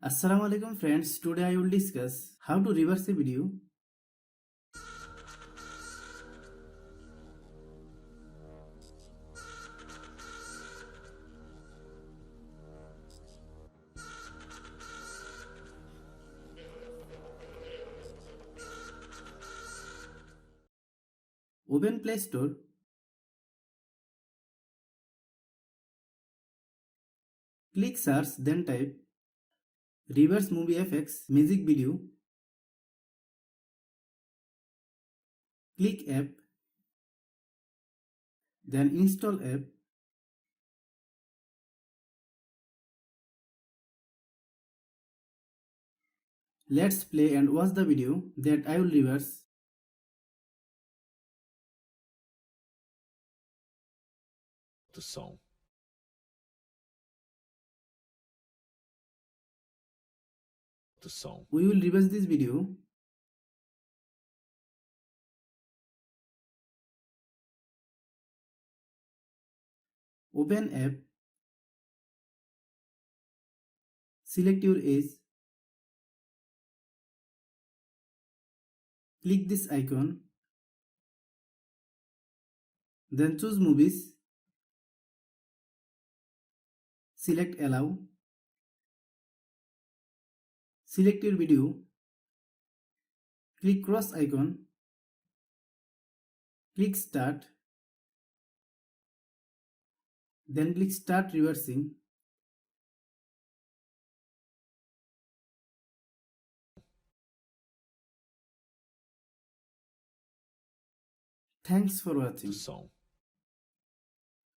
Assalamu alaikum friends, today I will discuss how to reverse a video. Open Play Store. Click search, then type reverse movie FX music video. Click app, then install app. Let's play and watch the video that I will reverse. Do som. Do som. We will reverse this video. Open app. Select your age. Click this icon. Then choose movies. Select allow. Select your video. Click cross icon. Click start. Then click start reversing. Thanks for watching. Do som.